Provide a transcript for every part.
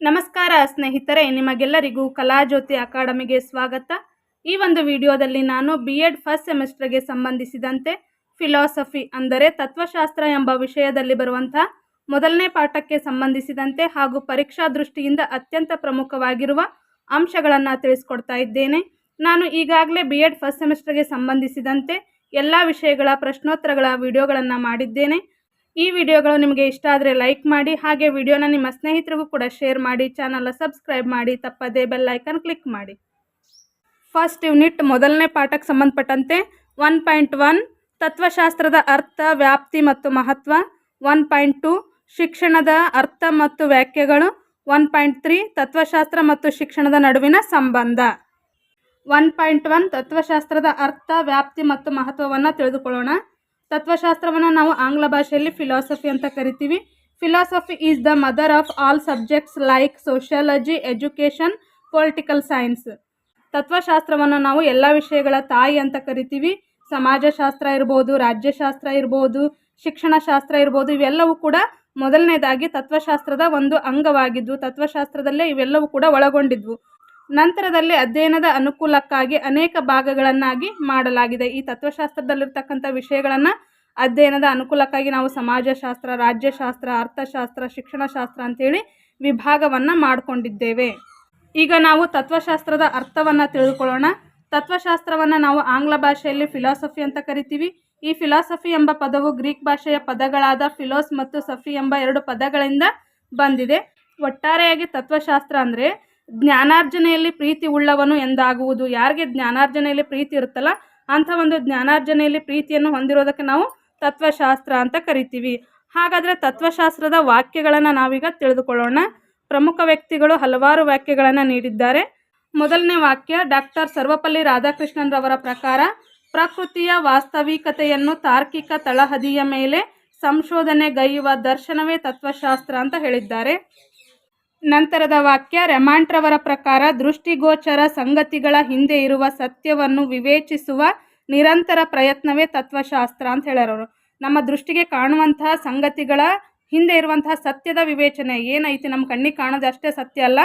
ನಮಸ್ಕಾರ ಸ್ನೇಹಿತರೆ, ನಿಮಗೆಲ್ಲರಿಗೂ ಕಲಾಜ್ಯೋತಿ ಅಕಾಡೆಮಿಗೆ ಸ್ವಾಗತ. ಈ ಒಂದು ವಿಡಿಯೋದಲ್ಲಿ ನಾನು BEd ಫಸ್ಟ್ ಸೆಮಿಸ್ಟರ್ಗೆ ಸಂಬಂಧಿಸಿದಂತೆ ಫಿಲಾಸಫಿ ಅಂದರೆ ತತ್ವಶಾಸ್ತ್ರ ಎಂಬ ವಿಷಯದಲ್ಲಿ ಬರುವಂತಹ ಮೊದಲನೇ ಪಾಠಕ್ಕೆ ಸಂಬಂಧಿಸಿದಂತೆ ಹಾಗೂ ಪರೀಕ್ಷಾ ದೃಷ್ಟಿಯಿಂದ ಅತ್ಯಂತ ಪ್ರಮುಖವಾಗಿರುವ ಅಂಶಗಳನ್ನು ತಿಳಿಸ್ಕೊಡ್ತಾ ಇದ್ದೇನೆ. ನಾನು ಈಗಾಗಲೇ BEd ಫಸ್ಟ್ ಸೆಮಿಸ್ಟರ್ಗೆ ಸಂಬಂಧಿಸಿದಂತೆ ಎಲ್ಲ ವಿಷಯಗಳ ಪ್ರಶ್ನೋತ್ತರಗಳ ವಿಡಿಯೋಗಳನ್ನು ಮಾಡಿದ್ದೇನೆ. ಈ ವಿಡಿಯೋಗಳು ನಿಮಗೆ ಇಷ್ಟ ಆದರೆ ಲೈಕ್ ಮಾಡಿ, ಹಾಗೆ ವಿಡಿಯೋನ ನಿಮ್ಮ ಸ್ನೇಹಿತರಿಗೂ ಕೂಡ ಶೇರ್ ಮಾಡಿ, ಚಾನಲ್ ಸಬ್ಸ್ಕ್ರೈಬ್ ಮಾಡಿ, ತಪ್ಪದೇ ಬೆಲ್ ಐಕನ್ ಕ್ಲಿಕ್ ಮಾಡಿ. ಫಸ್ಟ್ ಯೂನಿಟ್ ಮೊದಲನೇ ಪಾಠಕ್ಕೆ ಸಂಬಂಧಪಟ್ಟಂತೆ 1.1 ತತ್ವಶಾಸ್ತ್ರದ ಅರ್ಥ, ವ್ಯಾಪ್ತಿ ಮತ್ತು ಮಹತ್ವ, 1.2 ಶಿಕ್ಷಣದ ಅರ್ಥ ಮತ್ತು ವ್ಯಾಖ್ಯೆಗಳು, 1.3 ತತ್ವಶಾಸ್ತ್ರ ಮತ್ತು ಶಿಕ್ಷಣದ ನಡುವಿನ ಸಂಬಂಧ. 1.1 ತತ್ವಶಾಸ್ತ್ರದ ಅರ್ಥ, ವ್ಯಾಪ್ತಿ ಮತ್ತು ಮಹತ್ವವನ್ನು ತಿಳಿದುಕೊಳ್ಳೋಣ. ತತ್ವಶಾಸ್ತ್ರವನ್ನು ನಾವು ಆಂಗ್ಲ ಭಾಷೆಯಲ್ಲಿ ಫಿಲಾಸಫಿ ಅಂತ ಕರಿತೀವಿ. Philosophy is the mother of all subjects like sociology, education, political science. ತತ್ವಶಾಸ್ತ್ರವನ್ನು ನಾವು ಎಲ್ಲ ವಿಷಯಗಳ ತಾಯಿ ಅಂತ ಕರಿತೀವಿ. ಸಮಾಜಶಾಸ್ತ್ರ ಇರ್ಬೋದು, ರಾಜ್ಯಶಾಸ್ತ್ರ ಇರ್ಬೋದು, ಶಿಕ್ಷಣಶಾಸ್ತ್ರ ಇರ್ಬೋದು, ಇವೆಲ್ಲವೂ ಕೂಡ ಮೊದಲನೇದಾಗಿ ತತ್ವಶಾಸ್ತ್ರದ ಒಂದು ಅಂಗವಾಗಿದ್ವು. ತತ್ವಶಾಸ್ತ್ರದಲ್ಲೇ ಇವೆಲ್ಲವೂ ಕೂಡ ಒಳಗೊಂಡಿದ್ವು. ನಂತರದಲ್ಲಿ ಅಧ್ಯಯನದ ಅನುಕೂಲಕ್ಕಾಗಿ ಅನೇಕ ಭಾಗಗಳನ್ನಾಗಿ ಮಾಡಲಾಗಿದೆ. ಈ ತತ್ವಶಾಸ್ತ್ರದಲ್ಲಿರ್ತಕ್ಕಂಥ ವಿಷಯಗಳನ್ನು ಅಧ್ಯಯನದ ಅನುಕೂಲಕ್ಕಾಗಿ ನಾವು ಸಮಾಜಶಾಸ್ತ್ರ, ರಾಜ್ಯಶಾಸ್ತ್ರ, ಅರ್ಥಶಾಸ್ತ್ರ, ಶಿಕ್ಷಣಶಾಸ್ತ್ರ ಅಂತೇಳಿ ವಿಭಾಗವನ್ನು ಮಾಡಿಕೊಂಡಿದ್ದೇವೆ. ಈಗ ನಾವು ತತ್ವಶಾಸ್ತ್ರದ ಅರ್ಥವನ್ನು ತಿಳಿದುಕೊಳ್ಳೋಣ. ತತ್ವಶಾಸ್ತ್ರವನ್ನು ನಾವು ಆಂಗ್ಲ ಭಾಷೆಯಲ್ಲಿ ಫಿಲಾಸಫಿ ಅಂತ ಕರಿತೀವಿ. ಈ ಫಿಲಾಸಫಿ ಎಂಬ ಪದವು ಗ್ರೀಕ್ ಭಾಷೆಯ ಪದಗಳಾದ ಫಿಲೋಸ್ ಮತ್ತು ಸಫಿ ಎಂಬ 2 ಪದಗಳಿಂದ ಬಂದಿದೆ. ಒಟ್ಟಾರೆಯಾಗಿ ತತ್ವಶಾಸ್ತ್ರ ಅಂದರೆ ಜ್ಞಾನಾರ್ಜನೆಯಲ್ಲಿ ಪ್ರೀತಿ ಉಳ್ಳವನು ಎಂದಾಗುವುದು. ಯಾರಿಗೆ ಜ್ಞಾನಾರ್ಜನೆಯಲ್ಲಿ ಪ್ರೀತಿ ಇರುತ್ತಲ್ಲ ಅಂಥ ಒಂದು ಜ್ಞಾನಾರ್ಜನೆಯಲ್ಲಿ ಪ್ರೀತಿಯನ್ನು ಹೊಂದಿರೋದಕ್ಕೆ ನಾವು ತತ್ವಶಾಸ್ತ್ರ ಅಂತ ಕರಿತೀವಿ. ಹಾಗಾದರೆ ತತ್ವಶಾಸ್ತ್ರದ ವಾಕ್ಯಗಳನ್ನು ನಾವೀಗ ತಿಳಿದುಕೊಳ್ಳೋಣ. ಪ್ರಮುಖ ವ್ಯಕ್ತಿಗಳು ಹಲವಾರು ವಾಕ್ಯಗಳನ್ನು ನೀಡಿದ್ದಾರೆ. ಮೊದಲನೇ ವಾಕ್ಯ ಡಾಕ್ಟರ್ ಸರ್ವಪಲ್ಲಿ ರಾಧಾಕೃಷ್ಣನ್ ರವರ ಪ್ರಕಾರ ಪ್ರಕೃತಿಯ ವಾಸ್ತವಿಕತೆಯನ್ನು ತಾರ್ಕಿಕ ತಳಹದಿಯ ಮೇಲೆ ಸಂಶೋಧನೆಗೈಯುವ ದರ್ಶನವೇ ತತ್ವಶಾಸ್ತ್ರ ಅಂತ ಹೇಳಿದ್ದಾರೆ. ನಂತರದ ವಾಕ್ಯ ರೆಮಾಂಡ್ ರವರ ಪ್ರಕಾರ ದೃಷ್ಟಿಗೋಚರ ಸಂಗತಿಗಳ ಹಿಂದೆ ಇರುವ ಸತ್ಯವನ್ನು ವಿವೇಚಿಸುವ ನಿರಂತರ ಪ್ರಯತ್ನವೇ ತತ್ವಶಾಸ್ತ್ರ ಅಂತ ಹೇಳ್ಯಾರವರು. ನಮ್ಮ ದೃಷ್ಟಿಗೆ ಕಾಣುವಂತಹ ಸಂಗತಿಗಳ ಹಿಂದೆ ಇರುವಂತಹ ಸತ್ಯದ ವಿವೇಚನೆ ಏನೈತಿ, ನಮ್ಮ ಕಣ್ಣಿಗೆ ಕಾಣೋದು ಅಷ್ಟೇ ಸತ್ಯ ಅಲ್ಲ,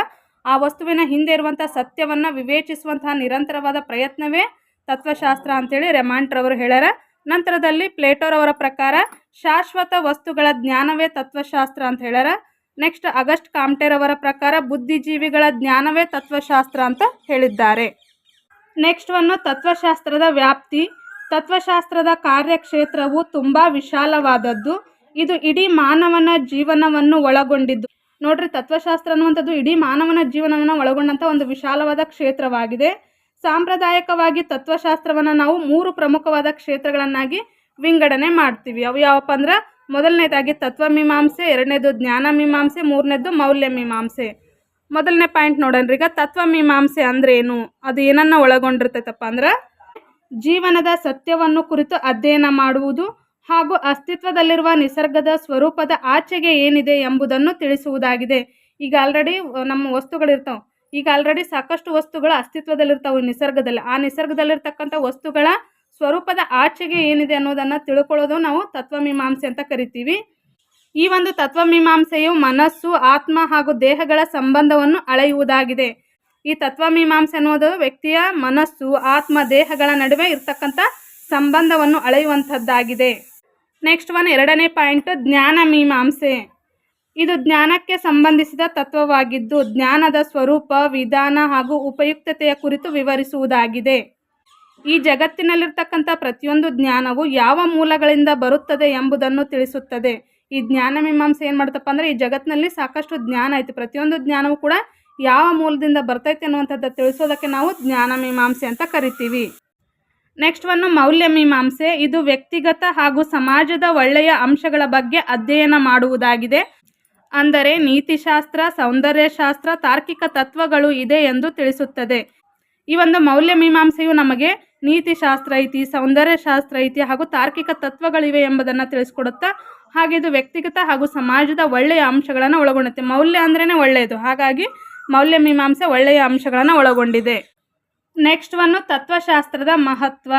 ಆ ವಸ್ತುವಿನ ಹಿಂದೆ ಇರುವಂತಹ ಸತ್ಯವನ್ನು ವಿವೇಚಿಸುವಂತಹ ನಿರಂತರವಾದ ಪ್ರಯತ್ನವೇ ತತ್ವಶಾಸ್ತ್ರ ಅಂತೇಳಿ ರೆಮಾಂಡ್ ರವರು ಹೇಳ್ಯಾರ. ನಂತರದಲ್ಲಿ ಪ್ಲೇಟೋರವರ ಪ್ರಕಾರ ಶಾಶ್ವತ ವಸ್ತುಗಳ ಜ್ಞಾನವೇ ತತ್ವಶಾಸ್ತ್ರ ಅಂತ ಹೇಳ್ಯಾರ. ನೆಕ್ಸ್ಟ್ ಆಗಸ್ಟ್ ಕಾಮ್ಟೆರವರ ಪ್ರಕಾರ ಬುದ್ಧಿಜೀವಿಗಳ ಜ್ಞಾನವೇ ತತ್ವಶಾಸ್ತ್ರ ಅಂತ ಹೇಳಿದ್ದಾರೆ. ನೆಕ್ಸ್ಟ್ ತತ್ವಶಾಸ್ತ್ರದ ವ್ಯಾಪ್ತಿ. ತತ್ವಶಾಸ್ತ್ರದ ಕಾರ್ಯಕ್ಷೇತ್ರವು ತುಂಬ ವಿಶಾಲವಾದದ್ದು. ಇದು ಇಡೀ ಮಾನವನ ಜೀವನವನ್ನು ಒಳಗೊಂಡಿದ್ದು. ನೋಡ್ರಿ, ತತ್ವಶಾಸ್ತ್ರ ಅನ್ನುವಂಥದ್ದು ಇಡೀ ಮಾನವನ ಜೀವನವನ್ನು ಒಳಗೊಂಡಂಥ ಒಂದು ವಿಶಾಲವಾದ ಕ್ಷೇತ್ರವಾಗಿದೆ. ಸಾಂಪ್ರದಾಯಿಕವಾಗಿ ತತ್ವಶಾಸ್ತ್ರವನ್ನು ನಾವು 3 ಪ್ರಮುಖವಾದ ಕ್ಷೇತ್ರಗಳನ್ನಾಗಿ ವಿಂಗಡಣೆ ಮಾಡ್ತೀವಿ. ಅವು ಯಾವಪ್ಪ ಅಂದ್ರೆ ಮೊದಲನೇದಾಗಿ ತತ್ವಮೀಮಾಂಸೆ, ಎರಡನೇದು ಜ್ಞಾನಮೀಮಾಂಸೆ, ಮೂರನೇದು ಮೌಲ್ಯಮೀಮಾಂಸೆ. ಮೊದಲನೇ ಪಾಯಿಂಟ್ ನೋಡೋಣ. ಈಗ ತತ್ವಮೀಮಾಂಸೆ ಅಂದ್ರೆ ಏನು, ಅದು ಏನನ್ನ ಒಳಗೊಂಡಿರ್ತೈತಪ್ಪ ಅಂದ್ರೆ ಜೀವನದ ಸತ್ಯವನ್ನು ಕುರಿತು ಅಧ್ಯಯನ ಮಾಡುವುದು ಹಾಗೂ ಅಸ್ತಿತ್ವದಲ್ಲಿರುವ ನಿಸರ್ಗದ ಸ್ವರೂಪದ ಆಚೆಗೆ ಏನಿದೆ ಎಂಬುದನ್ನು ತಿಳಿಸುವುದಾಗಿದೆ. ಈಗ ಆಲ್ರೆಡಿ ನಮ್ಮ ವಸ್ತುಗಳಿರ್ತಾವೆ, ಈಗ ಆಲ್ರೆಡಿ ಸಾಕಷ್ಟು ವಸ್ತುಗಳು ಅಸ್ತಿತ್ವದಲ್ಲಿರ್ತಾವೆ ನಿಸರ್ಗದಲ್ಲಿ. ಆ ನಿಸರ್ಗದಲ್ಲಿರ್ತಕ್ಕಂಥ ವಸ್ತುಗಳ ಸ್ವರೂಪದ ಆಚೆಗೆ ಏನಿದೆ ಅನ್ನೋದನ್ನು ತಿಳ್ಕೊಳ್ಳೋದು ನಾವು ತತ್ವಮೀಮಾಂಸೆ ಅಂತ ಕರಿತೀವಿ. ಈ ಒಂದು ತತ್ವಮೀಮಾಂಸೆಯು ಮನಸ್ಸು, ಆತ್ಮ ಹಾಗೂ ದೇಹಗಳ ಸಂಬಂಧವನ್ನು ಅಳೆಯುವುದಾಗಿದೆ. ಈ ತತ್ವಮೀಮಾಂಸೆ ಅನ್ನೋದು ವ್ಯಕ್ತಿಯ ಮನಸ್ಸು, ಆತ್ಮ, ದೇಹಗಳ ನಡುವೆ ಇರ್ತಕ್ಕಂಥ ಸಂಬಂಧವನ್ನು ಅಳೆಯುವಂಥದ್ದಾಗಿದೆ. ನೆಕ್ಸ್ಟ್ ಎರಡನೇ ಪಾಯಿಂಟ್ ಜ್ಞಾನಮೀಮಾಂಸೆ. ಇದು ಜ್ಞಾನಕ್ಕೆ ಸಂಬಂಧಿಸಿದ ತತ್ವವಾಗಿದ್ದು ಜ್ಞಾನದ ಸ್ವರೂಪ, ವಿಧಾನ ಹಾಗೂ ಉಪಯುಕ್ತತೆಯ ಕುರಿತು ವಿವರಿಸುವುದಾಗಿದೆ. ಈ ಜಗತ್ತಿನಲ್ಲಿರ್ತಕ್ಕಂಥ ಪ್ರತಿಯೊಂದು ಜ್ಞಾನವು ಯಾವ ಮೂಲಗಳಿಂದ ಬರುತ್ತದೆ ಎಂಬುದನ್ನು ತಿಳಿಸುತ್ತದೆ. ಈ ಜ್ಞಾನಮೀಮಾಂಸೆ ಏನು ಮಾಡ್ತಪ್ಪ ಅಂದರೆ ಈ ಜಗತ್ತಿನಲ್ಲಿ ಸಾಕಷ್ಟು ಜ್ಞಾನ ಐತಿ, ಪ್ರತಿಯೊಂದು ಜ್ಞಾನವೂ ಕೂಡ ಯಾವ ಮೂಲದಿಂದ ಬರ್ತೈತೆ ಅನ್ನುವಂಥದ್ದು ತಿಳಿಸೋದಕ್ಕೆ ನಾವು ಜ್ಞಾನಮೀಮಾಂಸೆ ಅಂತ ಕರಿತೀವಿ. ನೆಕ್ಸ್ಟ್ ಮೌಲ್ಯಮೀಮಾಂಸೆ. ಇದು ವ್ಯಕ್ತಿಗತ ಹಾಗೂ ಸಮಾಜದ ಒಳ್ಳೆಯ ಅಂಶಗಳ ಬಗ್ಗೆ ಅಧ್ಯಯನ ಮಾಡುವುದಾಗಿದೆ. ಅಂದರೆ ನೀತಿಶಾಸ್ತ್ರ, ಸೌಂದರ್ಯಶಾಸ್ತ್ರ, ತಾರ್ಕಿಕ ತತ್ವಗಳು ಇದೆ ಎಂದು ತಿಳಿಸುತ್ತದೆ. ಈ ಒಂದು ಮೌಲ್ಯಮೀಮಾಂಸೆಯು ನಮಗೆ ನೀತಿಶಾಸ್ತ್ರ ಐತಿ, ಸೌಂದರ್ಯಶಾಸ್ತ್ರ ಐತಿ ಹಾಗೂ ತಾರ್ಕಿಕ ತತ್ವಗಳಿವೆ ಎಂಬುದನ್ನು ತಿಳಿಸ್ಕೊಡುತ್ತಾ. ಹಾಗೆ ಇದು ವ್ಯಕ್ತಿಗತ ಹಾಗೂ ಸಮಾಜದ ಒಳ್ಳೆಯ ಅಂಶಗಳನ್ನು ಒಳಗೊಂಡುತ್ತೆ. ಮೌಲ್ಯ ಅಂದ್ರೇ ಒಳ್ಳೆಯದು, ಹಾಗಾಗಿ ಮೌಲ್ಯಮೀಮಾಂಸೆ ಒಳ್ಳೆಯ ಅಂಶಗಳನ್ನು ಒಳಗೊಂಡಿದೆ. ನೆಕ್ಸ್ಟ್ ತತ್ವಶಾಸ್ತ್ರದ ಮಹತ್ವ.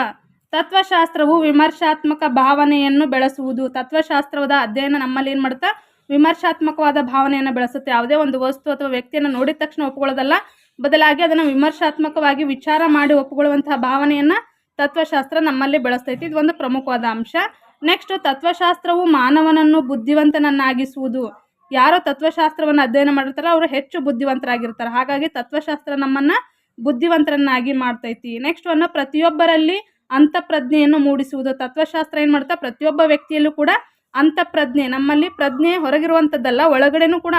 ತತ್ವಶಾಸ್ತ್ರವು ವಿಮರ್ಶಾತ್ಮಕ ಭಾವನೆಯನ್ನು ಬೆಳೆಸುವುದು. ತತ್ವಶಾಸ್ತ್ರದ ಅಧ್ಯಯನ ನಮ್ಮಲ್ಲಿ ಏನು ಮಾಡುತ್ತಾ ವಿಮರ್ಶಾತ್ಮಕವಾದ ಭಾವನೆಯನ್ನು ಬೆಳೆಸುತ್ತೆ. ಯಾವುದೇ ಒಂದು ವಸ್ತು ಅಥವಾ ವ್ಯಕ್ತಿಯನ್ನು ನೋಡಿದ ತಕ್ಷಣ ಒಪ್ಪಿಕೊಳ್ಳೋದಲ್ಲ, ಬದಲಾಗಿ ಅದನ್ನು ವಿಮರ್ಶಾತ್ಮಕವಾಗಿ ವಿಚಾರ ಮಾಡಿ ಒಪ್ಪಿಕೊಳ್ಳುವಂತಹ ಭಾವನೆಯನ್ನು ತತ್ವಶಾಸ್ತ್ರ ನಮ್ಮಲ್ಲಿ ಬೆಳೆಸ್ತೈತಿ. ಇದು ಒಂದು ಪ್ರಮುಖವಾದ ಅಂಶ. ನೆಕ್ಸ್ಟ್, ತತ್ವಶಾಸ್ತ್ರವು ಮಾನವನನ್ನು ಬುದ್ಧಿವಂತನನ್ನಾಗಿಸುವುದು. ಯಾರೋ ತತ್ವಶಾಸ್ತ್ರವನ್ನು ಅಧ್ಯಯನ ಮಾಡಿರ್ತಾರೋ ಅವರು ಹೆಚ್ಚು ಬುದ್ಧಿವಂತರಾಗಿರ್ತಾರೆ. ಹಾಗಾಗಿ ತತ್ವಶಾಸ್ತ್ರ ನಮ್ಮನ್ನು ಬುದ್ಧಿವಂತರನ್ನಾಗಿ ಮಾಡ್ತೈತಿ. ನೆಕ್ಸ್ಟ್ ಒಂದು, ಪ್ರತಿಯೊಬ್ಬರಲ್ಲಿ ಅಂತಃಪ್ರಜ್ಞೆಯನ್ನು ಮೂಡಿಸುವುದು. ತತ್ವಶಾಸ್ತ್ರ ಏನು ಮಾಡ್ತಾ, ಪ್ರತಿಯೊಬ್ಬ ವ್ಯಕ್ತಿಯಲ್ಲೂ ಕೂಡ ಅಂತಃಪ್ರಜ್ಞೆ, ನಮ್ಮಲ್ಲಿ ಪ್ರಜ್ಞೆ ಹೊರಗಿರುವಂಥದ್ದಲ್ಲ, ಒಳಗಡೆನೂ ಕೂಡ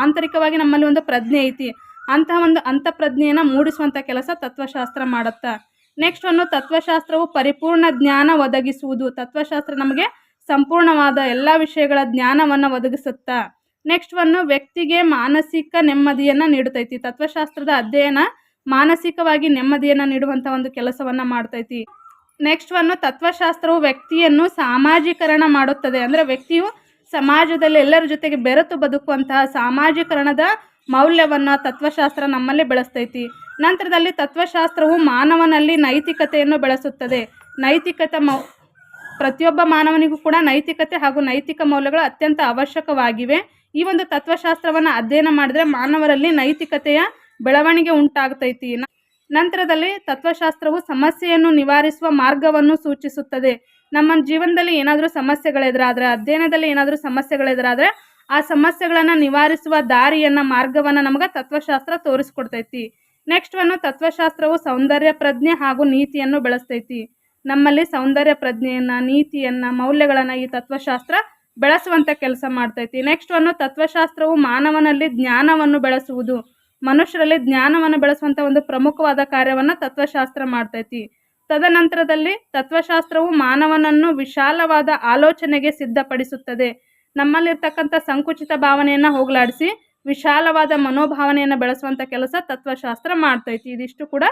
ಆಂತರಿಕವಾಗಿ ನಮ್ಮಲ್ಲಿ ಒಂದು ಪ್ರಜ್ಞೆ ಐತಿ. ಅಂತಹ ಒಂದು ಅಂತಃಪ್ರಜ್ಞೆಯನ್ನು ಮೂಡಿಸುವಂಥ ಕೆಲಸ ತತ್ವಶಾಸ್ತ್ರ ಮಾಡುತ್ತಾ. ನೆಕ್ಸ್ಟ್ ಒಂದು, ತತ್ವಶಾಸ್ತ್ರವು ಪರಿಪೂರ್ಣ ಜ್ಞಾನ ಒದಗಿಸುವುದು. ತತ್ವಶಾಸ್ತ್ರ ನಮಗೆ ಸಂಪೂರ್ಣವಾದ ಎಲ್ಲ ವಿಷಯಗಳ ಜ್ಞಾನವನ್ನು ಒದಗಿಸುತ್ತಾ. ನೆಕ್ಸ್ಟ್ ಒಂದು, ವ್ಯಕ್ತಿಗೆ ಮಾನಸಿಕ ನೆಮ್ಮದಿಯನ್ನು ನೀಡುತ್ತೈತಿ. ತತ್ವಶಾಸ್ತ್ರದ ಅಧ್ಯಯನ ಮಾನಸಿಕವಾಗಿ ನೆಮ್ಮದಿಯನ್ನು ನೀಡುವಂಥ ಒಂದು ಕೆಲಸವನ್ನು ಮಾಡ್ತೈತಿ. ನೆಕ್ಸ್ಟ್ ಒಂದು, ತತ್ವಶಾಸ್ತ್ರವು ವ್ಯಕ್ತಿಯನ್ನು ಸಾಮಾಜೀಕರಣ ಮಾಡುತ್ತದೆ. ಅಂದರೆ ವ್ಯಕ್ತಿಯು ಸಮಾಜದಲ್ಲಿ ಎಲ್ಲರ ಜೊತೆಗೆ ಬೆರೆತು ಬದುಕುವಂತಹ ಸಾಮಾಜೀಕರಣದ ಮೌಲ್ಯವನ್ನು ತತ್ವಶಾಸ್ತ್ರ ನಮ್ಮಲ್ಲಿ ಬೆಳೆಸ್ತೈತಿ. ನಂತರದಲ್ಲಿ ತತ್ವಶಾಸ್ತ್ರವು ಮಾನವನಲ್ಲಿ ನೈತಿಕತೆಯನ್ನು ಬೆಳೆಸುತ್ತದೆ. ಪ್ರತಿಯೊಬ್ಬ ಮಾನವನಿಗೂ ಕೂಡ ನೈತಿಕತೆ ಹಾಗೂ ನೈತಿಕ ಮೌಲ್ಯಗಳು ಅತ್ಯಂತ ಅವಶ್ಯಕವಾಗಿವೆ. ಈ ಒಂದು ತತ್ವಶಾಸ್ತ್ರವನ್ನು ಅಧ್ಯಯನ ಮಾಡಿದ್ರೆ ಮಾನವರಲ್ಲಿ ನೈತಿಕತೆಯ ಬೆಳವಣಿಗೆ ಉಂಟಾಗ್ತೈತಿ. ನಂತರದಲ್ಲಿ ತತ್ವಶಾಸ್ತ್ರವು ಸಮಸ್ಯೆಯನ್ನು ನಿವಾರಿಸುವ ಮಾರ್ಗವನ್ನು ಸೂಚಿಸುತ್ತದೆ. ನಮ್ಮ ಜೀವನದಲ್ಲಿ ಏನಾದರೂ ಸಮಸ್ಯೆಗಳೆದುರಾದರೆ, ಅಧ್ಯಯನದಲ್ಲಿ ಏನಾದರೂ ಸಮಸ್ಯೆಗಳೆದುರಾದರೆ ಆ ಸಮಸ್ಯೆಗಳನ್ನು ನಿವಾರಿಸುವ ದಾರಿಯನ್ನು, ಮಾರ್ಗವನ್ನು ನಮಗೆ ತತ್ವಶಾಸ್ತ್ರ ತೋರಿಸ್ಕೊಡ್ತೈತಿ. ನೆಕ್ಸ್ಟ್ ಒಂದು, ತತ್ವಶಾಸ್ತ್ರವು ಸೌಂದರ್ಯ ಪ್ರಜ್ಞೆ ಹಾಗೂ ನೀತಿಯನ್ನು ಬೆಳೆಸ್ತೈತಿ. ನಮ್ಮಲ್ಲಿ ಸೌಂದರ್ಯ ಪ್ರಜ್ಞೆಯನ್ನು, ನೀತಿಯನ್ನು, ಮೌಲ್ಯಗಳನ್ನು ಈ ತತ್ವಶಾಸ್ತ್ರ ಬೆಳೆಸುವಂಥ ಕೆಲಸ ಮಾಡ್ತೈತಿ. ನೆಕ್ಸ್ಟ್ ಒಂದು, ತತ್ವಶಾಸ್ತ್ರವು ಮಾನವನಲ್ಲಿ ಜ್ಞಾನವನ್ನು ಬೆಳೆಸುವುದು. ಮನುಷ್ಯರಲ್ಲಿ ಜ್ಞಾನವನ್ನು ಬೆಳೆಸುವಂಥ ಒಂದು ಪ್ರಮುಖವಾದ ಕಾರ್ಯವನ್ನು ತತ್ವಶಾಸ್ತ್ರ ಮಾಡ್ತೈತಿ. ತದನಂತರದಲ್ಲಿ ತತ್ವಶಾಸ್ತ್ರವು ಮಾನವನನ್ನು ವಿಶಾಲವಾದ ಆಲೋಚನೆಗೆ ಸಿದ್ಧಪಡಿಸುತ್ತದೆ. ನಮ್ಮಲ್ಲಿರ್ತಕ್ಕಂಥ ಸಂಕುಚಿತ ಭಾವನೆಯನ್ನು ಹೋಗಲಾಡಿಸಿ ವಿಶಾಲವಾದ ಮನೋಭಾವನೆಯನ್ನು ಬೆಳೆಸುವಂಥ ಕೆಲಸ ತತ್ವಶಾಸ್ತ್ರ ಮಾಡ್ತೈತಿ. ಇದಿಷ್ಟು ಕೂಡ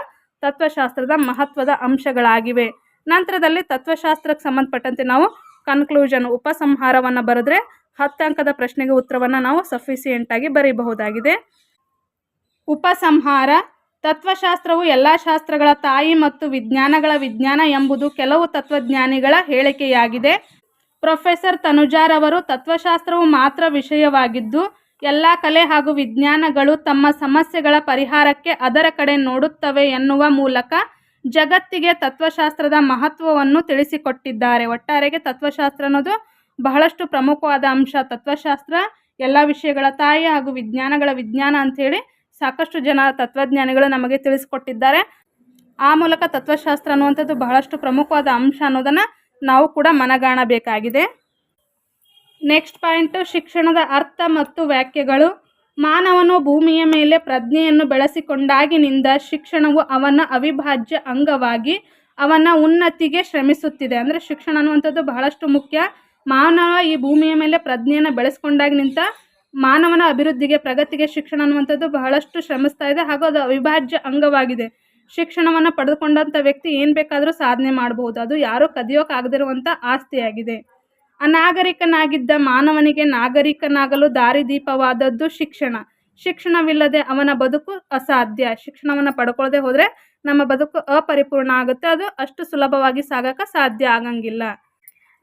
ತತ್ವಶಾಸ್ತ್ರದ ಮಹತ್ವದ ಅಂಶಗಳಾಗಿವೆ. ನಂತರದಲ್ಲಿ ತತ್ವಶಾಸ್ತ್ರಕ್ಕೆ ಸಂಬಂಧಪಟ್ಟಂತೆ ನಾವು ಕನ್ಕ್ಲೂಷನ್, ಉಪಸಂಹಾರವನ್ನು ಬರೆದ್ರೆ 10 ಅಂಕದ ಪ್ರಶ್ನೆಗೆ ಉತ್ತರವನ್ನು ನಾವು ಸಫಿಸಿಯೆಂಟಾಗಿ ಬರೆಯಬಹುದಾಗಿದೆ. ಉಪಸಂಹಾರ: ತತ್ವಶಾಸ್ತ್ರವು ಎಲ್ಲ ಶಾಸ್ತ್ರಗಳ ತಾಯಿ ಮತ್ತು ವಿಜ್ಞಾನಗಳ ವಿಜ್ಞಾನ ಎಂಬುದು ಕೆಲವು ತತ್ವಜ್ಞಾನಿಗಳ ಹೇಳಿಕೆಯಾಗಿದೆ. ಪ್ರೊಫೆಸರ್ ತನುಜಾರವರು ತತ್ವಶಾಸ್ತ್ರವು ಮಾತ್ರ ವಿಷಯವಾಗಿದ್ದು ಎಲ್ಲ ಕಲೆ ಹಾಗೂ ವಿಜ್ಞಾನಗಳು ತಮ್ಮ ಸಮಸ್ಯೆಗಳ ಪರಿಹಾರಕ್ಕೆ ಅದರ ಕಡೆ ನೋಡುತ್ತವೆ ಎನ್ನುವ ಮೂಲಕ ಜಗತ್ತಿಗೆ ತತ್ವಶಾಸ್ತ್ರದ ಮಹತ್ವವನ್ನು ತಿಳಿಸಿಕೊಟ್ಟಿದ್ದಾರೆ. ಒಟ್ಟಾರೆಗೆ ತತ್ವಶಾಸ್ತ್ರ ಅನ್ನೋದು ಬಹಳಷ್ಟು ಪ್ರಮುಖವಾದ ಅಂಶ. ತತ್ವಶಾಸ್ತ್ರ ಎಲ್ಲ ವಿಷಯಗಳ ತಾಯಿ ಹಾಗೂ ವಿಜ್ಞಾನಗಳ ವಿಜ್ಞಾನ ಅಂಥೇಳಿ ಸಾಕಷ್ಟು ಜನ ತತ್ವಜ್ಞಾನಿಗಳು ನಮಗೆ ತಿಳಿಸಿಕೊಟ್ಟಿದ್ದಾರೆ. ಆ ಮೂಲಕ ತತ್ವಶಾಸ್ತ್ರ ಅನ್ನುವಂಥದ್ದು ಬಹಳಷ್ಟು ಪ್ರಮುಖವಾದ ಅಂಶ ಅನ್ನೋದನ್ನು ನಾವು ಕೂಡ ಮನಗಾಣಬೇಕಾಗಿದೆ. ನೆಕ್ಸ್ಟ್ ಪಾಯಿಂಟ್, ಶಿಕ್ಷಣದ ಅರ್ಥ ಮತ್ತು ವ್ಯಾಖ್ಯೆಗಳು. ಮಾನವನು ಭೂಮಿಯ ಮೇಲೆ ಪ್ರಜ್ಞೆಯನ್ನು ಬೆಳೆಸಿಕೊಂಡಾಗಿನಿಂದ ಶಿಕ್ಷಣವು ಅವನ ಅವಿಭಾಜ್ಯ ಅಂಗವಾಗಿ ಅವನ ಉನ್ನತಿಗೆ ಶ್ರಮಿಸುತ್ತಿದೆ. ಅಂದರೆ ಶಿಕ್ಷಣ ಅನ್ನುವಂಥದ್ದು ಬಹಳಷ್ಟು ಮುಖ್ಯ. ಮಾನವ ಈ ಭೂಮಿಯ ಮೇಲೆ ಪ್ರಜ್ಞೆಯನ್ನು ಬೆಳೆಸ್ಕೊಂಡಾಗಿನಿಂದ ಮಾನವನ ಅಭಿವೃದ್ಧಿಗೆ, ಪ್ರಗತಿಗೆ ಶಿಕ್ಷಣ ಅನ್ನುವಂಥದ್ದು ಬಹಳಷ್ಟು ಶ್ರಮಿಸ್ತಾ ಇದೆ ಹಾಗೂ ಅದು ಅವಿಭಾಜ್ಯ ಅಂಗವಾಗಿದೆ. ಶಿಕ್ಷಣವನ್ನು ಪಡೆದುಕೊಂಡಂಥ ವ್ಯಕ್ತಿ ಏನು ಬೇಕಾದರೂ ಸಾಧನೆ ಮಾಡಬಹುದು. ಅದು ಯಾರೂ ಕದಿಯೋಕ್ಕಾಗದಿರುವಂಥ ಆಸ್ತಿಯಾಗಿದೆ. ಅನಾಗರಿಕನಾಗಿದ್ದ ಮಾನವನಿಗೆ ನಾಗರಿಕನಾಗಲು ದಾರಿದೀಪವಾದದ್ದು ಶಿಕ್ಷಣ. ಶಿಕ್ಷಣವಿಲ್ಲದೆ ಅವನ ಬದುಕು ಅಸಾಧ್ಯ. ಶಿಕ್ಷಣವನ್ನು ಪಡ್ಕೊಳ್ಳದೆ ಹೋದರೆ ನಮ್ಮ ಬದುಕು ಅಪರಿಪೂರ್ಣ ಆಗುತ್ತೆ. ಅದು ಅಷ್ಟು ಸುಲಭವಾಗಿ ಸಾಗಕ್ಕೆ ಸಾಧ್ಯ ಆಗಂಗಿಲ್ಲ.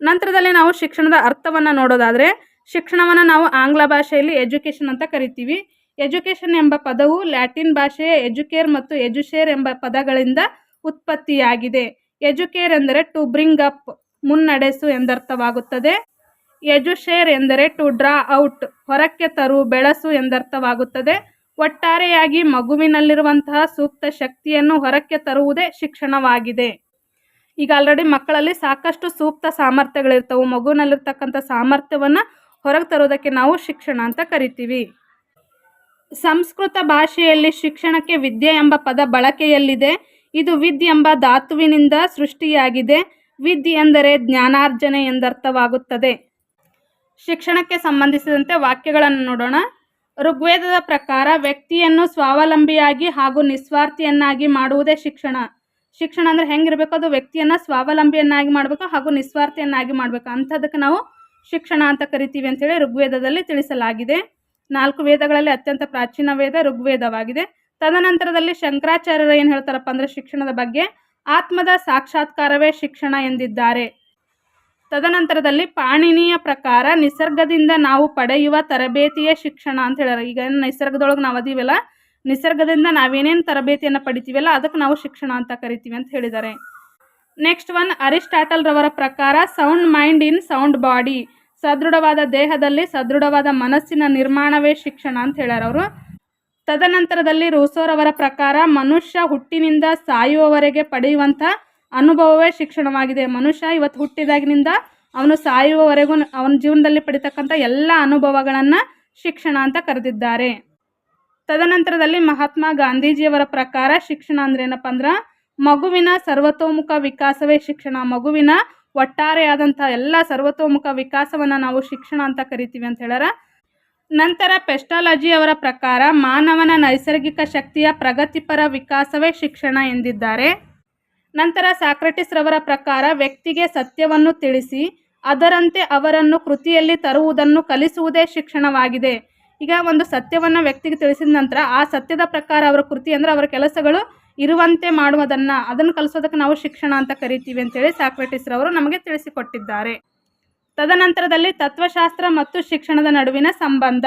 ನಂತರದಲ್ಲಿ ನಾವು ಶಿಕ್ಷಣದ ಅರ್ಥವನ್ನು ನೋಡೋದಾದರೆ, ಶಿಕ್ಷಣವನ್ನು ನಾವು ಆಂಗ್ಲ ಭಾಷೆಯಲ್ಲಿ ಎಜುಕೇಷನ್ ಅಂತ ಕರಿತೀವಿ. ಎಜುಕೇಷನ್ ಎಂಬ ಪದವು ಲ್ಯಾಟಿನ್ ಭಾಷೆಯ ಎಜುಕೇರ್ ಮತ್ತು ಎಜುಶೇರ್ ಎಂಬ ಪದಗಳಿಂದ ಉತ್ಪತ್ತಿಯಾಗಿದೆ. ಎಜುಕೇರ್ ಎಂದರೆ ಟು ಬ್ರಿಂಗ್ ಅಪ್, ಮುನ್ನಡೆಸು ಎಂದರ್ಥವಾಗುತ್ತದೆ. ಎಜುಶೇರ್ ಎಂದರೆ ಟು ಡ್ರಾ ಔಟ್, ಹೊರಕ್ಕೆ ತರು, ಬೆಳೆಸು ಎಂದರ್ಥವಾಗುತ್ತದೆ. ಒಟ್ಟಾರೆಯಾಗಿ ಮಗುವಿನಲ್ಲಿರುವಂತಹ ಸೂಕ್ತ ಶಕ್ತಿಯನ್ನು ಹೊರಕ್ಕೆ ತರುವುದೇ ಶಿಕ್ಷಣವಾಗಿದೆ. ಈಗ ಆಲ್ರೆಡಿ ಮಕ್ಕಳಲ್ಲಿ ಸಾಕಷ್ಟು ಸೂಕ್ತ ಸಾಮರ್ಥ್ಯಗಳಿರ್ತವೆ. ಮಗುವಿನಲ್ಲಿರ್ತಕ್ಕಂಥ ಸಾಮರ್ಥ್ಯವನ್ನು ಹೊರಗೆ ತರೋದಕ್ಕೆ ನಾವು ಶಿಕ್ಷಣ ಅಂತ ಕರಿತೀವಿ. ಸಂಸ್ಕೃತ ಭಾಷೆಯಲ್ಲಿ ಶಿಕ್ಷಣಕ್ಕೆ ವಿದ್ಯೆ ಎಂಬ ಪದ ಬಳಕೆಯಲ್ಲಿದೆ. ಇದು ವಿದ್ ಎಂಬ ಧಾತುವಿನಿಂದ ಸೃಷ್ಟಿಯಾಗಿದೆ. ವಿದ್ ಎಂದರೆ ಜ್ಞಾನಾರ್ಜನೆ ಎಂದರ್ಥವಾಗುತ್ತದೆ. ಶಿಕ್ಷಣಕ್ಕೆ ಸಂಬಂಧಿಸಿದಂತೆ ವಾಕ್ಯಗಳನ್ನು ನೋಡೋಣ. ಋಗ್ವೇದದ ಪ್ರಕಾರ ವ್ಯಕ್ತಿಯನ್ನು ಸ್ವಾವಲಂಬಿಯಾಗಿ ಹಾಗೂ ನಿಸ್ವಾರ್ಥಿಯನ್ನಾಗಿ ಮಾಡುವುದೇ ಶಿಕ್ಷಣ. ಶಿಕ್ಷಣ ಅಂದರೆ ಹೆಂಗಿರಬೇಕು? ಅದು ವ್ಯಕ್ತಿಯನ್ನು ಸ್ವಾವಲಂಬಿಯನ್ನಾಗಿ ಮಾಡಬೇಕು ಹಾಗೂ ನಿಸ್ವಾರ್ಥಿಯನ್ನಾಗಿ ಮಾಡಬೇಕು. ಅಂಥದಕ್ಕೆ ನಾವು ಶಿಕ್ಷಣ ಅಂತ ಕರಿತೀವಿ ಅಂತೇಳಿ ಋಗ್ವೇದದಲ್ಲಿ ತಿಳಿಸಲಾಗಿದೆ. 4 ವೇದಗಳಲ್ಲಿ ಅತ್ಯಂತ ಪ್ರಾಚೀನ ವೇದ ಋಗ್ವೇದವಾಗಿದೆ. ತದನಂತರದಲ್ಲಿ ಶಂಕರಾಚಾರ್ಯರು ಏನು ಹೇಳ್ತಾರಪ್ಪ ಅಂದರೆ ಶಿಕ್ಷಣದ ಬಗ್ಗೆ, ಆತ್ಮದ ಸಾಕ್ಷಾತ್ಕಾರವೇ ಶಿಕ್ಷಣ ಎಂದಿದ್ದಾರೆ. ತದನಂತರದಲ್ಲಿ ಪಾಣಿನಿಯ ಪ್ರಕಾರ ನಿಸರ್ಗದಿಂದ ನಾವು ಪಡೆಯುವ ತರಬೇತಿಯೇ ಶಿಕ್ಷಣ ಅಂತ ಹೇಳ್ಯಾರ. ಈಗ ನಿಸರ್ಗದೊಳಗೆ ನಾವು ಅದೀವಲ್ಲ, ನಿಸರ್ಗದಿಂದ ನಾವೇನೇನು ತರಬೇತಿಯನ್ನು ಪಡಿತೀವಲ್ಲ ಅದಕ್ಕೆ ನಾವು ಶಿಕ್ಷಣ ಅಂತ ಕರಿತೀವಿ ಅಂತ ಹೇಳಿದ್ದಾರೆ. ನೆಕ್ಸ್ಟ್ ಒನ್, ಅರಿಸ್ಟಾಟಲ್ ರವರ ಪ್ರಕಾರ sound mind in sound body, ಸದೃಢವಾದ ದೇಹದಲ್ಲಿ ಸದೃಢವಾದ ಮನಸ್ಸಿನ ನಿರ್ಮಾಣವೇ ಶಿಕ್ಷಣ ಅಂತ ಹೇಳ್ಯಾರ ಅವರು. ತದನಂತರದಲ್ಲಿ ರೂಸೋರವರ ಪ್ರಕಾರ ಮನುಷ್ಯ ಹುಟ್ಟಿನಿಂದ ಸಾಯುವವರೆಗೆ ಪಡೆಯುವಂಥ ಅನುಭವವೇ ಶಿಕ್ಷಣವಾಗಿದೆ. ಮನುಷ್ಯ ಇವತ್ತು ಹುಟ್ಟಿದಾಗಿನಿಂದ ಅವನು ಸಾಯುವವರೆಗೂ ಅವನ ಜೀವನದಲ್ಲಿ ಪಡಿತಕ್ಕಂಥ ಎಲ್ಲ ಅನುಭವಗಳನ್ನು ಶಿಕ್ಷಣ ಅಂತ ಕರೆದಿದ್ದಾರೆ. ತದನಂತರದಲ್ಲಿ ಮಹಾತ್ಮ ಗಾಂಧೀಜಿಯವರ ಪ್ರಕಾರ ಶಿಕ್ಷಣ ಅಂದ್ರೆ ಏನಪ್ಪ ಅಂದ್ರೆ ಮಗುವಿನ ಸರ್ವತೋಮುಖ ವಿಕಾಸವೇ ಶಿಕ್ಷಣ. ಮಗುವಿನ ಒಟ್ಟಾರೆಯಾದಂಥ ಎಲ್ಲ ಸರ್ವತೋಮುಖ ವಿಕಾಸವನ್ನು ನಾವು ಶಿಕ್ಷಣ ಅಂತ ಕರಿತೀವಿ ಅಂತ ಹೇಳ್ಯಾರ. ನಂತರ ಪೆಸ್ಟಾಲಜಿ ಅವರ ಪ್ರಕಾರ ಮಾನವನ ನೈಸರ್ಗಿಕ ಶಕ್ತಿಯ ಪ್ರಗತಿಪರ ವಿಕಾಸವೇ ಶಿಕ್ಷಣ ಎಂದಿದ್ದಾರೆ. ನಂತರ ಸಾಕ್ರೆಟಿಸ್ ರವರ ಪ್ರಕಾರ ವ್ಯಕ್ತಿಗೆ ಸತ್ಯವನ್ನು ತಿಳಿಸಿ ಅದರಂತೆ ಅವರನ್ನು ಕೃತಿಯಲ್ಲಿ ತರುವುದನ್ನು ಕಲಿಸುವುದೇ ಶಿಕ್ಷಣವಾಗಿದೆ. ಈಗ ಒಂದು ಸತ್ಯವನ್ನು ವ್ಯಕ್ತಿಗೆ ತಿಳಿಸಿದ ನಂತರ ಆ ಸತ್ಯದ ಪ್ರಕಾರ ಅವರ ಕೃತಿ ಅಂದರೆ ಅವರ ಕೆಲಸಗಳು ಇರುವಂತೆ ಮಾಡುವುದನ್ನು ಅದನ್ನು ಕಲಿಸೋದಕ್ಕೆ ನಾವು ಶಿಕ್ಷಣ ಅಂತ ಕರಿತೀವಿ ಅಂತೇಳಿ ಸಾಕ್ರೆಟಿಸ್ ರವರು ನಮಗೆ ತಿಳಿಸಿಕೊಟ್ಟಿದ್ದಾರೆ. ತದನಂತರದಲ್ಲಿ ತತ್ವಶಾಸ್ತ್ರ ಮತ್ತು ಶಿಕ್ಷಣದ ನಡುವಿನ ಸಂಬಂಧ.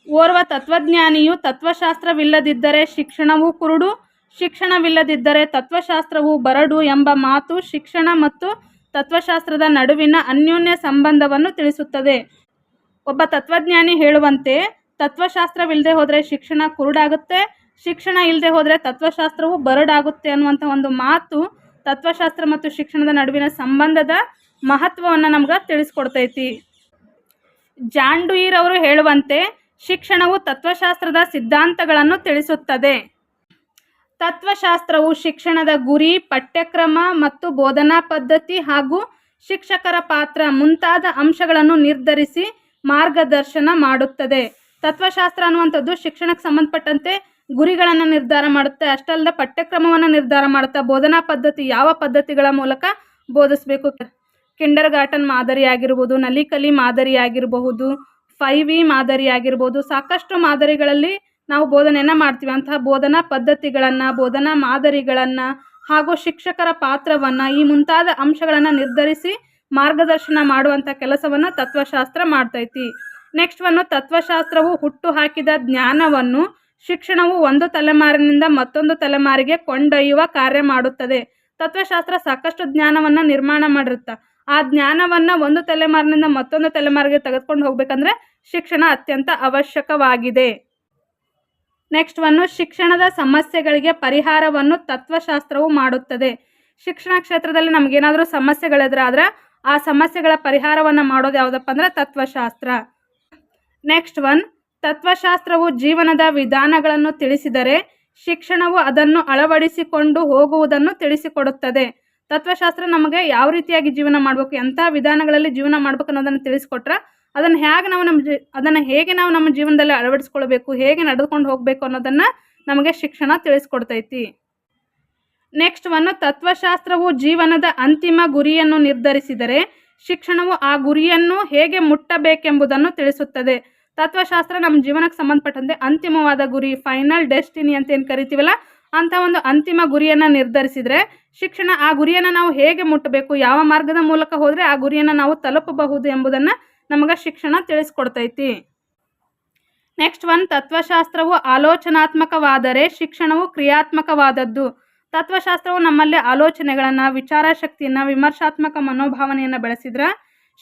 ಓರ್ವ ತತ್ವಜ್ಞಾನಿಯು ತತ್ವಶಾಸ್ತ್ರವಿಲ್ಲದಿದ್ದರೆ ಶಿಕ್ಷಣವೂ ಕುರುಡು, ಶಿಕ್ಷಣವಿಲ್ಲದಿದ್ದರೆ ತತ್ವಶಾಸ್ತ್ರವು ಬರಡು ಎಂಬ ಮಾತು ಶಿಕ್ಷಣ ಮತ್ತು ತತ್ವಶಾಸ್ತ್ರದ ನಡುವಿನ ಅನ್ಯೋನ್ಯ ಸಂಬಂಧವನ್ನು ತಿಳಿಸುತ್ತದೆ. ಒಬ್ಬ ತತ್ವಜ್ಞಾನಿ ಹೇಳುವಂತೆ ತತ್ವಶಾಸ್ತ್ರವಿಲ್ಲದೆ ಹೋದರೆ ಶಿಕ್ಷಣ ಕುರುಡಾಗುತ್ತೆ, ಶಿಕ್ಷಣ ಇಲ್ಲದೆ ಹೋದರೆ ತತ್ವಶಾಸ್ತ್ರವು ಬರಡಾಗುತ್ತೆ ಅನ್ನುವಂಥ ಒಂದು ಮಾತು ತತ್ವಶಾಸ್ತ್ರ ಮತ್ತು ಶಿಕ್ಷಣದ ನಡುವಿನ ಸಂಬಂಧದ ಮಹತ್ವವನ್ನು ನಮ್ಗೆ ತಿಳಿಸ್ಕೊಡ್ತೈತಿ. ಜಾನ್ ಡುಯಿರ್ ಅವರು ಹೇಳುವಂತೆ ಶಿಕ್ಷಣವು ತತ್ವಶಾಸ್ತ್ರದ ಸಿದ್ಧಾಂತಗಳನ್ನು ತಿಳಿಸುತ್ತದೆ. ತತ್ವಶಾಸ್ತ್ರವು ಶಿಕ್ಷಣದ ಗುರಿ, ಪಠ್ಯಕ್ರಮ ಮತ್ತು ಬೋಧನಾ ಪದ್ಧತಿ ಹಾಗೂ ಶಿಕ್ಷಕರ ಪಾತ್ರ ಮುಂತಾದ ಅಂಶಗಳನ್ನು ನಿರ್ಧರಿಸಿ ಮಾರ್ಗದರ್ಶನ ಮಾಡುತ್ತದೆ. ತತ್ವಶಾಸ್ತ್ರ ಅನ್ನುವಂಥದ್ದು ಶಿಕ್ಷಣಕ್ಕೆ ಸಂಬಂಧಪಟ್ಟಂತೆ ಗುರಿಗಳನ್ನು ನಿರ್ಧಾರ ಮಾಡುತ್ತೆ. ಅಷ್ಟಲ್ಲದೆ ಪಠ್ಯಕ್ರಮವನ್ನು ನಿರ್ಧಾರ ಮಾಡುತ್ತೆ. ಬೋಧನಾ ಪದ್ಧತಿ ಯಾವ ಪದ್ಧತಿಗಳ ಮೂಲಕ ಬೋಧಿಸಬೇಕು, ಕಿಂಡರ್ ಗಾರ್ಟನ್ ಮಾದರಿ ಆಗಿರ್ಬೋದು, ನಲಿಕಲಿ ಮಾದರಿ ಆಗಿರಬಹುದು, 5E ಮಾದರಿ ಆಗಿರ್ಬೋದು, ಸಾಕಷ್ಟು ಮಾದರಿಗಳಲ್ಲಿ ನಾವು ಬೋಧನೆಯನ್ನು ಮಾಡ್ತೀವಿ. ಅಂತಹ ಬೋಧನಾ ಪದ್ಧತಿಗಳನ್ನು, ಬೋಧನಾ ಮಾದರಿಗಳನ್ನು ಹಾಗೂ ಶಿಕ್ಷಕರ ಪಾತ್ರವನ್ನು ಈ ಮುಂತಾದ ಅಂಶಗಳನ್ನು ನಿರ್ಧರಿಸಿ ಮಾರ್ಗದರ್ಶನ ಮಾಡುವಂಥ ಕೆಲಸವನ್ನು ತತ್ವಶಾಸ್ತ್ರ ಮಾಡ್ತೈತಿ. ನೆಕ್ಸ್ಟ್ ಒಂದು, ತತ್ವಶಾಸ್ತ್ರವು ಹುಟ್ಟು ಹಾಕಿದ ಜ್ಞಾನವನ್ನು ಶಿಕ್ಷಣವು ಒಂದು ತಲೆಮಾರಿನಿಂದ ಮತ್ತೊಂದು ತಲೆಮಾರಿಗೆ ಕೊಂಡೊಯ್ಯುವ ಕಾರ್ಯ ಮಾಡುತ್ತದೆ. ತತ್ವಶಾಸ್ತ್ರ ಸಾಕಷ್ಟು ಜ್ಞಾನವನ್ನು ನಿರ್ಮಾಣ ಮಾಡಿರುತ್ತೆ. ಆ ಜ್ಞಾನವನ್ನು ಒಂದು ತಲೆಮಾರಿನಿಂದ ಮತ್ತೊಂದು ತಲೆಮಾರಿಗೆ ತೆಗೆದುಕೊಂಡು ಹೋಗ್ಬೇಕಂದ್ರೆ ಶಿಕ್ಷಣ ಅತ್ಯಂತ ಅವಶ್ಯಕವಾಗಿದೆ. ನೆಕ್ಸ್ಟ್ ಒಂದು, ಶಿಕ್ಷಣದ ಸಮಸ್ಯೆಗಳಿಗೆ ಪರಿಹಾರವನ್ನು ತತ್ವಶಾಸ್ತ್ರವು ಮಾಡುತ್ತದೆ. ಶಿಕ್ಷಣ ಕ್ಷೇತ್ರದಲ್ಲಿ ನಮಗೇನಾದರೂ ಸಮಸ್ಯೆಗಳೆದುರಾದ್ರೆ ಆ ಸಮಸ್ಯೆಗಳ ಪರಿಹಾರವನ್ನು ಮಾಡೋದು ಯಾವುದಪ್ಪ ಅಂದ್ರೆ ತತ್ವಶಾಸ್ತ್ರ. ನೆಕ್ಸ್ಟ್ ಒನ್, ತತ್ವಶಾಸ್ತ್ರವು ಜೀವನದ ವಿಧಾನಗಳನ್ನು ತಿಳಿಸಿದರೆ ಶಿಕ್ಷಣವು ಅದನ್ನು ಅಳವಡಿಸಿಕೊಂಡು ಹೋಗುವುದನ್ನು ತಿಳಿಸಿಕೊಡುತ್ತದೆ. ತತ್ವಶಾಸ್ತ್ರ ನಮಗೆ ಯಾವ ರೀತಿಯಾಗಿ ಜೀವನ ಮಾಡಬೇಕು, ಎಂಥ ವಿಧಾನಗಳಲ್ಲಿ ಜೀವನ ಮಾಡ್ಬೇಕು ಅನ್ನೋದನ್ನು ತಿಳಿಸ್ಕೊಟ್ರೆ ಅದನ್ನು ಹೇಗೆ ನಾವು ನಮ್ಮ ಜೀವನದಲ್ಲಿ ಅಳವಡಿಸ್ಕೊಳ್ಬೇಕು, ಹೇಗೆ ನಡೆದುಕೊಂಡು ಹೋಗಬೇಕು ಅನ್ನೋದನ್ನು ನಮಗೆ ಶಿಕ್ಷಣ ತಿಳಿಸ್ಕೊಡ್ತೈತಿ. ನೆಕ್ಸ್ಟ್ ಒನ್, ತತ್ವಶಾಸ್ತ್ರವು ಜೀವನದ ಅಂತಿಮ ಗುರಿಯನ್ನು ನಿರ್ಧರಿಸಿದರೆ ಶಿಕ್ಷಣವು ಆ ಗುರಿಯನ್ನು ಹೇಗೆ ಮುಟ್ಟಬೇಕೆಂಬುದನ್ನು ತಿಳಿಸುತ್ತದೆ. ತತ್ವಶಾಸ್ತ್ರ ನಮ್ಮ ಜೀವನಕ್ಕೆ ಸಂಬಂಧಪಟ್ಟಂತೆ ಅಂತಿಮವಾದ ಗುರಿ, ಫೈನಲ್ ಡೆಸ್ಟಿನಿ ಅಂತ ಏನು ಕರಿತೀವಲ್ಲ, ಅಂಥ ಒಂದು ಅಂತಿಮ ಗುರಿಯನ್ನು ನಿರ್ಧರಿಸಿದರೆ ಶಿಕ್ಷಣ ಆ ಗುರಿಯನ್ನು ನಾವು ಹೇಗೆ ಮುಟ್ಟಬೇಕು, ಯಾವ ಮಾರ್ಗದ ಮೂಲಕ ಹೋದರೆ ಆ ಗುರಿಯನ್ನು ನಾವು ತಲುಪಬಹುದು ಎಂಬುದನ್ನು ನಮಗೆ ಶಿಕ್ಷಣ ತಿಳಿಸ್ಕೊಡ್ತೈತಿ. ನೆಕ್ಸ್ಟ್ ಒನ್, ತತ್ವಶಾಸ್ತ್ರವು ಆಲೋಚನಾತ್ಮಕವಾದರೆ ಶಿಕ್ಷಣವು ಕ್ರಿಯಾತ್ಮಕವಾದದ್ದು. ತತ್ವಶಾಸ್ತ್ರವು ನಮ್ಮಲ್ಲಿ ಆಲೋಚನೆಗಳನ್ನು, ವಿಚಾರ ಶಕ್ತಿಯನ್ನು, ವಿಮರ್ಶಾತ್ಮಕ ಮನೋಭಾವನೆಯನ್ನು ಬೆಳೆಸಿದ್ರೆ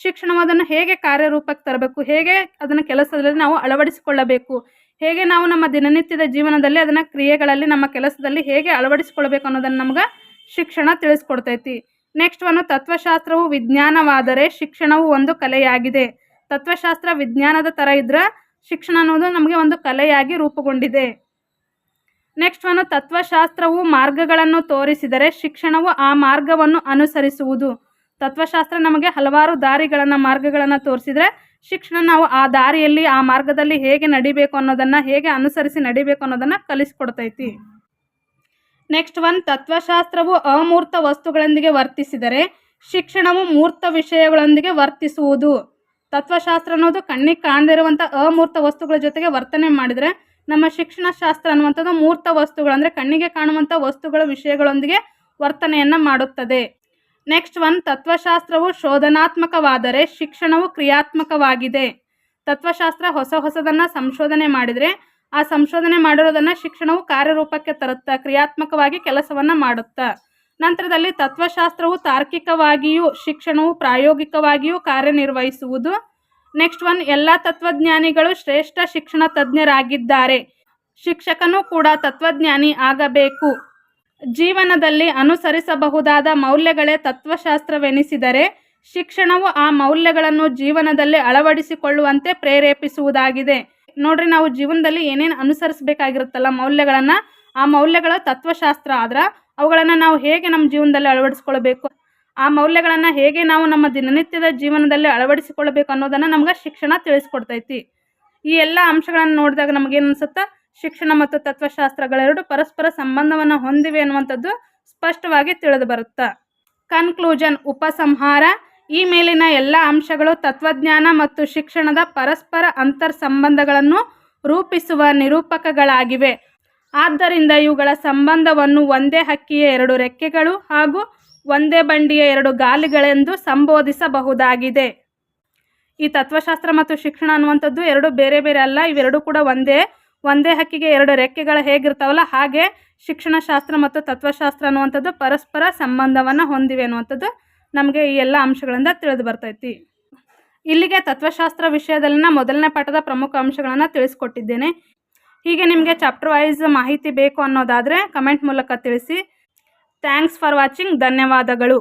ಶಿಕ್ಷಣವು ಅದನ್ನು ಹೇಗೆ ಕಾರ್ಯರೂಪಕ್ಕೆ ತರಬೇಕು, ಹೇಗೆ ಅದನ್ನು ಕೆಲಸದಲ್ಲಿ ನಾವು ಅಳವಡಿಸಿಕೊಳ್ಳಬೇಕು, ಹೇಗೆ ನಾವು ನಮ್ಮ ದಿನನಿತ್ಯದ ಜೀವನದಲ್ಲಿ ಅದನ್ನು ಕ್ರಿಯೆಗಳಲ್ಲಿ ನಮ್ಮ ಕೆಲಸದಲ್ಲಿ ಹೇಗೆ ಅಳವಡಿಸಿಕೊಳ್ಬೇಕು ಅನ್ನೋದನ್ನು ನಮ್ಗೆ ಶಿಕ್ಷಣ ತಿಳಿಸ್ಕೊಡ್ತೈತಿ. ನೆಕ್ಸ್ಟ್ ಒಂದು, ತತ್ವಶಾಸ್ತ್ರವು ವಿಜ್ಞಾನವಾದರೆ ಶಿಕ್ಷಣವು ಒಂದು ಕಲೆಯಾಗಿದೆ. ತತ್ವಶಾಸ್ತ್ರ ವಿಜ್ಞಾನದ ಥರ ಇದ್ರೆ ಶಿಕ್ಷಣ ಅನ್ನೋದು ನಮಗೆ ಒಂದು ಕಲೆಯಾಗಿ ರೂಪುಗೊಂಡಿದೆ. ನೆಕ್ಸ್ಟ್ ಒಂದು, ತತ್ವಶಾಸ್ತ್ರವು ಮಾರ್ಗಗಳನ್ನು ತೋರಿಸಿದರೆ ಶಿಕ್ಷಣವು ಆ ಮಾರ್ಗವನ್ನು ಅನುಸರಿಸುವುದು. ತತ್ವಶಾಸ್ತ್ರ ನಮಗೆ ಹಲವಾರು ದಾರಿಗಳನ್ನು, ಮಾರ್ಗಗಳನ್ನು ತೋರಿಸಿದರೆ ಶಿಕ್ಷಣ ನಾವು ಆ ದಾರಿಯಲ್ಲಿ, ಆ ಮಾರ್ಗದಲ್ಲಿ ಹೇಗೆ ನಡಿಬೇಕು ಅನ್ನೋದನ್ನು, ಹೇಗೆ ಅನುಸರಿಸಿ ನಡಿಬೇಕು ಅನ್ನೋದನ್ನು ಕಲಿಸ್ಕೊಡ್ತೈತಿ. ನೆಕ್ಸ್ಟ್ ಒನ್, ತತ್ವಶಾಸ್ತ್ರವು ಅಮೂರ್ತ ವಸ್ತುಗಳೊಂದಿಗೆ ವರ್ತಿಸಿದರೆ ಶಿಕ್ಷಣವು ಮೂರ್ತ ವಿಷಯಗಳೊಂದಿಗೆ ವರ್ತಿಸುವುದು. ತತ್ವಶಾಸ್ತ್ರ ಅನ್ನೋದು ಕಣ್ಣಿಗೆ ಕಾಣದಿರುವಂಥ ಅಮೂರ್ತ ವಸ್ತುಗಳ ಜೊತೆಗೆ ವರ್ತನೆ ಮಾಡಿದರೆ ನಮ್ಮ ಶಿಕ್ಷಣ ಶಾಸ್ತ್ರ ಅನ್ನುವಂಥದ್ದು ಮೂರ್ತ ವಸ್ತುಗಳು ಅಂದರೆ ಕಣ್ಣಿಗೆ ಕಾಣುವಂಥ ವಸ್ತುಗಳ ವಿಷಯಗಳೊಂದಿಗೆ ವರ್ತನೆಯನ್ನು ಮಾಡುತ್ತದೆ. ನೆಕ್ಸ್ಟ್ ಒನ್, ತತ್ವಶಾಸ್ತ್ರವು ಶೋಧನಾತ್ಮಕವಾದರೆ ಶಿಕ್ಷಣವು ಕ್ರಿಯಾತ್ಮಕವಾಗಿದೆ. ತತ್ವಶಾಸ್ತ್ರ ಹೊಸದನ್ನು ಸಂಶೋಧನೆ ಮಾಡಿದರೆ ಆ ಸಂಶೋಧನೆ ಮಾಡಿರೋದನ್ನು ಶಿಕ್ಷಣವು ಕಾರ್ಯರೂಪಕ್ಕೆ ತರುತ್ತಾ, ಕ್ರಿಯಾತ್ಮಕವಾಗಿ ಕೆಲಸವನ್ನು ಮಾಡುತ್ತಾ. ನಂತರದಲ್ಲಿ ತತ್ವಶಾಸ್ತ್ರವು ತಾರ್ಕಿಕವಾಗಿಯೂ ಶಿಕ್ಷಣವು ಪ್ರಾಯೋಗಿಕವಾಗಿಯೂ ಕಾರ್ಯನಿರ್ವಹಿಸುವುದು. ನೆಕ್ಸ್ಟ್ ಒನ್, ಎಲ್ಲ ತತ್ವಜ್ಞಾನಿಗಳು ಶ್ರೇಷ್ಠ ಶಿಕ್ಷಣ ತಜ್ಞರಾಗಿದ್ದಾರೆ. ಶಿಕ್ಷಕನೂ ಕೂಡ ತತ್ವಜ್ಞಾನಿ ಆಗಬೇಕು. ಜೀವನದಲ್ಲಿ ಅನುಸರಿಸಬಹುದಾದ ಮೌಲ್ಯಗಳೇ ತತ್ವಶಾಸ್ತ್ರವೆನಿಸಿದರೆ ಶಿಕ್ಷಣವು ಆ ಮೌಲ್ಯಗಳನ್ನು ಜೀವನದಲ್ಲಿ ಅಳವಡಿಸಿಕೊಳ್ಳುವಂತೆ ಪ್ರೇರೇಪಿಸುವುದಾಗಿದೆ. ನೋಡ್ರಿ, ನಾವು ಜೀವನದಲ್ಲಿ ಏನೇನು ಅನುಸರಿಸಬೇಕಾಗಿರುತ್ತಲ್ಲ ಮೌಲ್ಯಗಳನ್ನು, ಆ ಮೌಲ್ಯಗಳ ತತ್ವಶಾಸ್ತ್ರ ಆದ್ರೆ ಅವುಗಳನ್ನು ನಾವು ಹೇಗೆ ನಮ್ಮ ಜೀವನದಲ್ಲಿ ಅಳವಡಿಸಿಕೊಳ್ಬೇಕು, ಆ ಮೌಲ್ಯಗಳನ್ನು ಹೇಗೆ ನಾವು ನಮ್ಮ ದಿನನಿತ್ಯದ ಜೀವನದಲ್ಲಿ ಅಳವಡಿಸಿಕೊಳ್ಬೇಕು ಅನ್ನೋದನ್ನು ನಮ್ಗೆ ಶಿಕ್ಷಣ ತಿಳಿಸ್ಕೊಡ್ತೈತಿ. ಈ ಎಲ್ಲ ಅಂಶಗಳನ್ನು ನೋಡಿದಾಗ ನಮಗೇನು ಅನಿಸುತ್ತಾ, ಶಿಕ್ಷಣ ಮತ್ತು ತತ್ವಶಾಸ್ತ್ರಗಳೆರಡು ಪರಸ್ಪರ ಸಂಬಂಧವನ್ನು ಹೊಂದಿವೆ ಅನ್ನುವಂಥದ್ದು ಸ್ಪಷ್ಟವಾಗಿ ತಿಳಿದು ಬರುತ್ತೆ. ಕನ್ಕ್ಲೂಷನ್, ಉಪಸಂಹಾರ. ಈ ಮೇಲಿನ ಎಲ್ಲ ಅಂಶಗಳು ತತ್ವಜ್ಞಾನ ಮತ್ತು ಶಿಕ್ಷಣದ ಪರಸ್ಪರ ಅಂತರ್ ಸಂಬಂಧಗಳನ್ನು ರೂಪಿಸುವ ನಿರೂಪಕಗಳಾಗಿವೆ. ಆದ್ದರಿಂದ ಇವುಗಳ ಸಂಬಂಧವನ್ನು ಒಂದೇ ಹಕ್ಕಿಯ ಎರಡು ರೆಕ್ಕೆಗಳು ಹಾಗೂ ಒಂದೇ ಬಂಡಿಯ ಎರಡು ಗಾಲಿಗಳೆಂದು ಸಂಬೋಧಿಸಬಹುದಾಗಿದೆ. ಈ ತತ್ವಶಾಸ್ತ್ರ ಮತ್ತು ಶಿಕ್ಷಣ ಅನ್ನುವಂಥದ್ದು ಎರಡು ಬೇರೆ ಬೇರೆ ಅಲ್ಲ, ಇವೆರಡು ಕೂಡ ಒಂದೇ ಹಕ್ಕಿಗೆ ಎರಡು ರೆಕ್ಕೆಗಳು ಹೇಗಿರ್ತಾವಲ್ಲ ಹಾಗೆ ಶಿಕ್ಷಣಶಾಸ್ತ್ರ ಮತ್ತು ತತ್ವಶಾಸ್ತ್ರ ಅನ್ನುವಂಥದ್ದು ಪರಸ್ಪರ ಸಂಬಂಧವನ್ನು ಹೊಂದಿವೆ ಅನ್ನುವಂಥದ್ದು ನಮಗೆ ಈ ಎಲ್ಲ ಅಂಶಗಳಿಂದ ತಿಳಿದು ಬರ್ತೈತಿ. ಇಲ್ಲಿಗೆ ತತ್ವಶಾಸ್ತ್ರ ವಿಷಯದಲ್ಲಿನ ಮೊದಲನೇ ಪಾಠದ ಪ್ರಮುಖ ಅಂಶಗಳನ್ನು ತಿಳಿಸ್ಕೊಟ್ಟಿದ್ದೇನೆ. ಹೀಗೆ ನಿಮಗೆ ಚಾಪ್ಟರ್ ವೈಸ್ ಮಾಹಿತಿ ಬೇಕು ಅನ್ನೋದಾದರೆ ಕಮೆಂಟ್ ಮೂಲಕ ತಿಳಿಸಿ. Thanks for watching. ಧನ್ಯವಾದಗಳು.